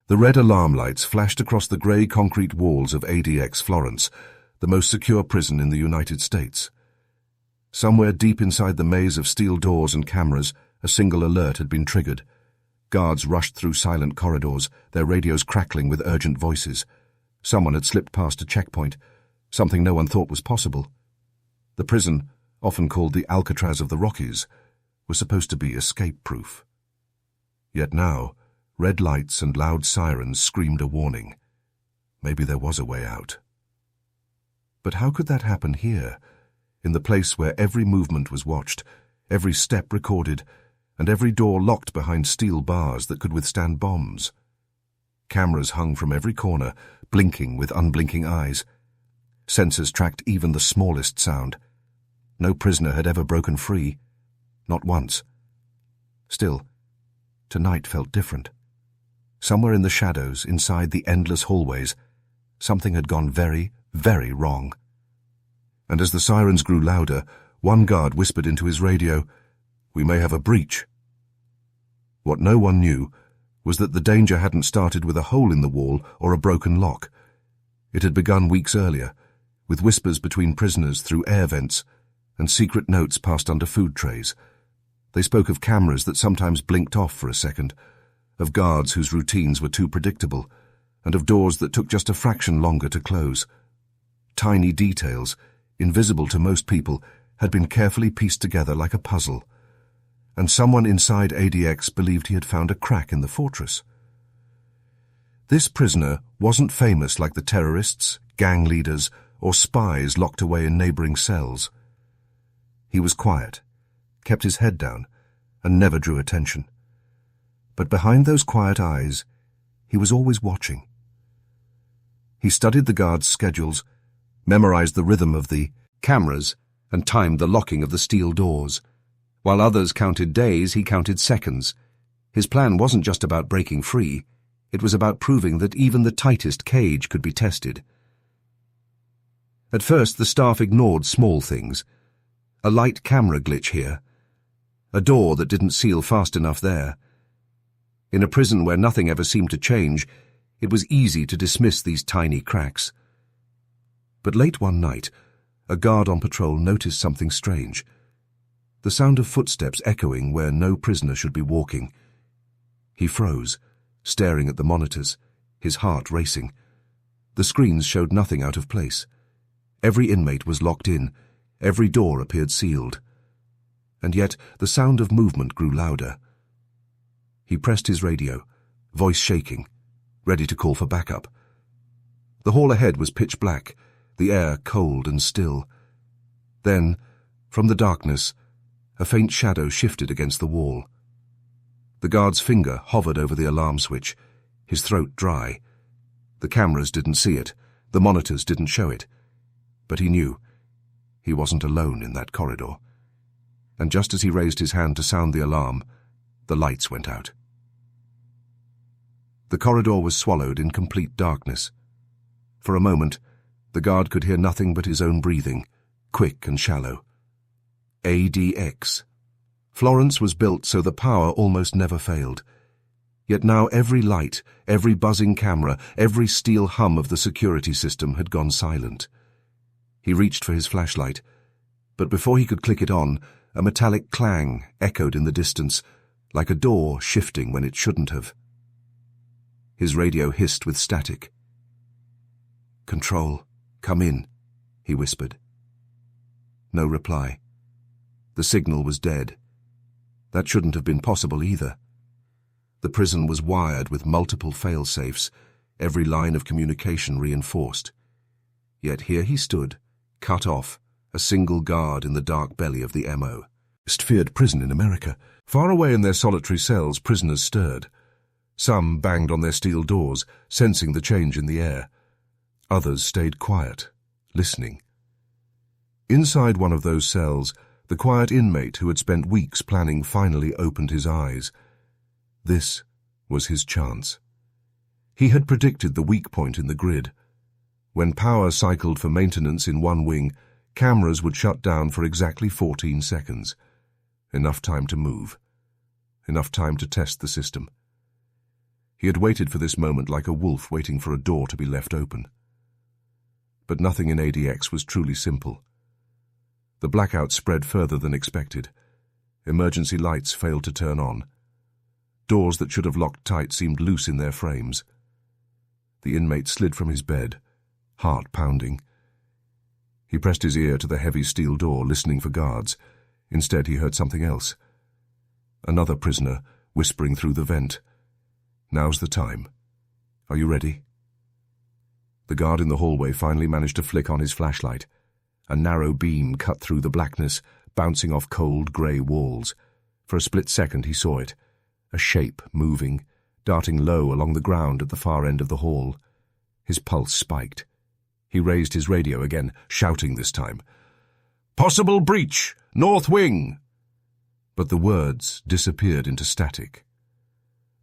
The red alarm lights flashed across the grey concrete walls of ADX Florence, the most secure prison in the United States. Somewhere deep inside the maze of steel doors and cameras, a single alert had been triggered. Guards rushed through silent corridors, their radios crackling with urgent voices. Someone had slipped past a checkpoint, something no one thought was possible. The prison, often called the Alcatraz of the Rockies, was supposed to be escape-proof. Yet now, red lights and loud sirens screamed a warning. Maybe there was a way out. But how could that happen here, in the place where every movement was watched, every step recorded, and every door locked behind steel bars that could withstand bombs? Cameras hung from every corner, blinking with unblinking eyes. Sensors tracked even the smallest sound. No prisoner had ever broken free. Not once. Still, tonight felt different. Somewhere in the shadows, inside the endless hallways, something had gone very, very wrong. And as the sirens grew louder, one guard whispered into his radio, "We may have a breach." What no one knew was that the danger hadn't started with a hole in the wall or a broken lock. It had begun weeks earlier, with whispers between prisoners through air vents and secret notes passed under food trays. They spoke of cameras that sometimes blinked off for a second, of guards whose routines were too predictable, and of doors that took just a fraction longer to close. Tiny details, invisible to most people, had been carefully pieced together like a puzzle, and someone inside ADX believed he had found a crack in the fortress. This prisoner wasn't famous like the terrorists, gang leaders, or spies locked away in neighboring cells. He was quiet, kept his head down, and never drew attention. But behind those quiet eyes, he was always watching. He studied the guards' schedules, memorized the rhythm of the cameras, and timed the locking of the steel doors. While others counted days, he counted seconds. His plan wasn't just about breaking free. It was about proving that even the tightest cage could be tested. At first, the staff ignored small things. A light camera glitch here. A door that didn't seal fast enough there. In a prison where nothing ever seemed to change, it was easy to dismiss these tiny cracks. But late one night, a guard on patrol noticed something strange. The sound of footsteps echoing where no prisoner should be walking. He froze, staring at the monitors, his heart racing. The screens showed nothing out of place. Every inmate was locked in, every door appeared sealed. And yet the sound of movement grew louder. He pressed his radio, voice shaking, ready to call for backup. The hall ahead was pitch black, the air cold and still. Then, from the darkness, a faint shadow shifted against the wall. The guard's finger hovered over the alarm switch, his throat dry. The cameras didn't see it, the monitors didn't show it. But he knew he wasn't alone in that corridor. And just as he raised his hand to sound the alarm, the lights went out. The corridor was swallowed in complete darkness. For a moment, the guard could hear nothing but his own breathing, quick and shallow. ADX. Florence was built so the power almost never failed. Yet now every light, every buzzing camera, every steel hum of the security system had gone silent. He reached for his flashlight, but before he could click it on, a metallic clang echoed in the distance, like a door shifting when it shouldn't have. His radio hissed with static. "Control, come in," he whispered. No reply. The signal was dead. That shouldn't have been possible either. The prison was wired with multiple fail-safes, every line of communication reinforced. Yet here he stood, cut off, a single guard in the dark belly of the MO. Most feared prison in America. Far away in their solitary cells, prisoners stirred. Some banged on their steel doors, sensing the change in the air. Others stayed quiet, listening. Inside one of those cells, the quiet inmate who had spent weeks planning finally opened his eyes. This was his chance. He had predicted the weak point in the grid. When power cycled for maintenance in one wing, cameras would shut down for exactly 14 seconds. Enough time to move. Enough time to test the system. He had waited for this moment like a wolf waiting for a door to be left open. But nothing in ADX was truly simple. The blackout spread further than expected. Emergency lights failed to turn on. Doors that should have locked tight seemed loose in their frames. The inmate slid from his bed, heart pounding. He pressed his ear to the heavy steel door, listening for guards. Instead, he heard something else. Another prisoner, whispering through the vent. "Now's the time. Are you ready?" The guard in the hallway finally managed to flick on his flashlight. A narrow beam cut through the blackness, bouncing off cold grey walls. For a split second he saw it. A shape moving, darting low along the ground at the far end of the hall. His pulse spiked. He raised his radio again, shouting this time. "Possible breach! North wing!" But the words disappeared into static.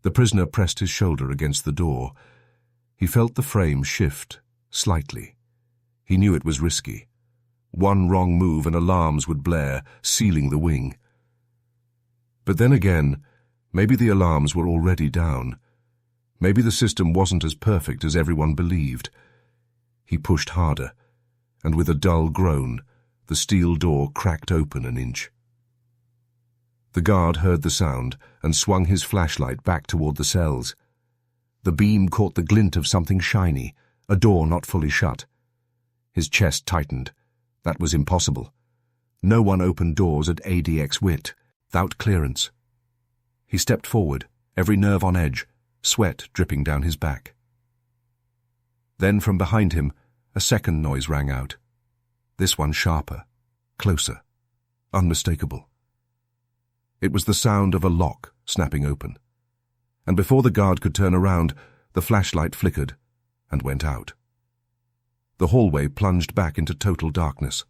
The prisoner pressed his shoulder against the door. He felt the frame shift, slightly. He knew it was risky. One wrong move and alarms would blare, sealing the wing. But then again, maybe the alarms were already down. Maybe the system wasn't as perfect as everyone believed. He pushed harder, and with a dull groan, the steel door cracked open an inch. The guard heard the sound and swung his flashlight back toward the cells. The beam caught the glint of something shiny, a door not fully shut. His chest tightened. That was impossible. No one opened doors at ADX width, without clearance. He stepped forward, every nerve on edge, sweat dripping down his back. Then from behind him, a second noise rang out. This one sharper, closer, unmistakable. It was the sound of a lock snapping open. And before the guard could turn around, the flashlight flickered and went out. The hallway plunged back into total darkness.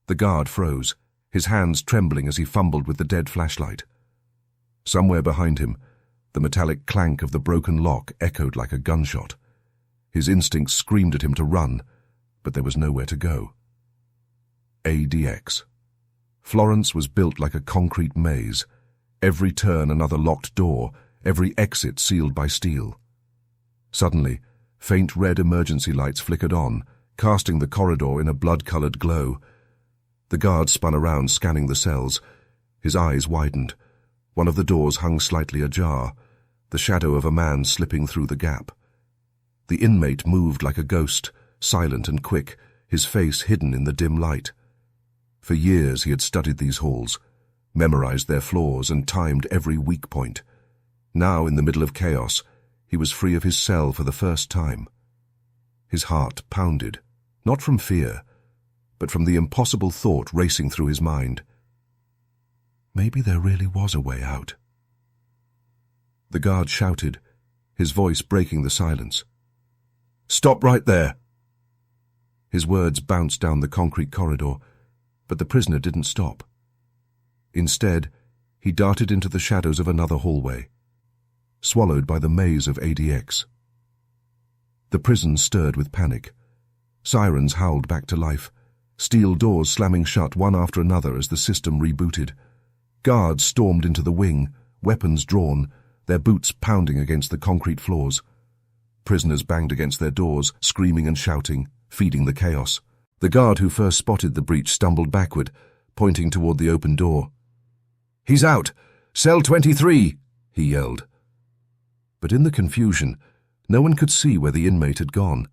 The guard froze, his hands trembling as he fumbled with the dead flashlight. Somewhere behind him, the metallic clank of the broken lock echoed like a gunshot. His instincts screamed at him to run, but there was nowhere to go. ADX. Florence was built like a concrete maze. Every turn another locked door, every exit sealed by steel. Suddenly, faint red emergency lights flickered on, casting the corridor in a blood-colored glow. The guard spun around, scanning the cells. His eyes widened. One of the doors hung slightly ajar, the shadow of a man slipping through the gap. The inmate moved like a ghost, silent and quick, his face hidden in the dim light. For years he had studied these halls, memorized their flaws and timed every weak point. Now, in the middle of chaos, he was free of his cell for the first time. His heart pounded, not from fear, but from the impossible thought racing through his mind. Maybe there really was a way out. The guard shouted, his voice breaking the silence. "Stop right there!" His words bounced down the concrete corridor, but the prisoner didn't stop. Instead, he darted into the shadows of another hallway, swallowed by the maze of ADX. The prison stirred with panic. Sirens howled back to life, steel doors slamming shut one after another as the system rebooted. Guards stormed into the wing, weapons drawn, their boots pounding against the concrete floors. Prisoners banged against their doors, screaming and shouting, feeding the chaos. The guard who first spotted the breach stumbled backward, pointing toward the open door. "He's out! Cell 23!" he yelled. But in the confusion, no one could see where the inmate had gone.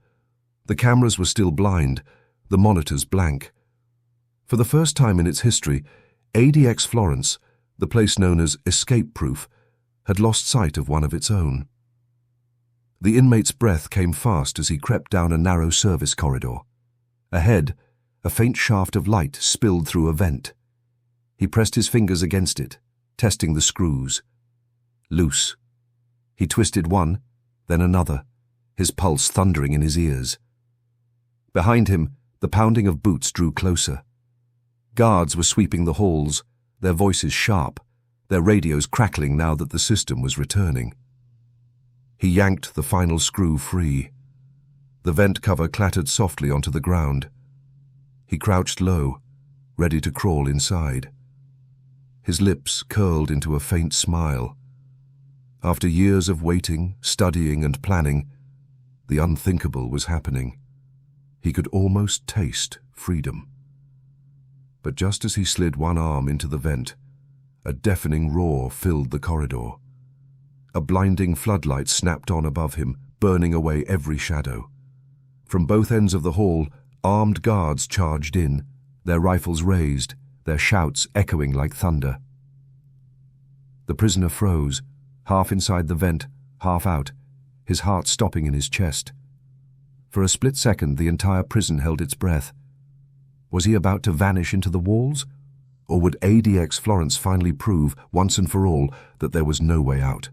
The cameras were still blind, the monitors blank. For the first time in its history, ADX Florence, the place known as escape-proof, had lost sight of one of its own. The inmate's breath came fast as he crept down a narrow service corridor. Ahead, a faint shaft of light spilled through a vent. He pressed his fingers against it, testing the screws. Loose. He twisted one, then another, his pulse thundering in his ears. Behind him, the pounding of boots drew closer. Guards were sweeping the halls, their voices sharp, their radios crackling now that the system was returning. He yanked the final screw free. The vent cover clattered softly onto the ground. He crouched low, ready to crawl inside. His lips curled into a faint smile. After years of waiting, studying, and planning, the unthinkable was happening. He could almost taste freedom. But just as he slid one arm into the vent, a deafening roar filled the corridor. A blinding floodlight snapped on above him, burning away every shadow. From both ends of the hall, armed guards charged in, their rifles raised, their shouts echoing like thunder. The prisoner froze, half inside the vent, half out, his heart stopping in his chest. For a split second, the entire prison held its breath. Was he about to vanish into the walls? Or would ADX Florence finally prove, once and for all, that there was no way out?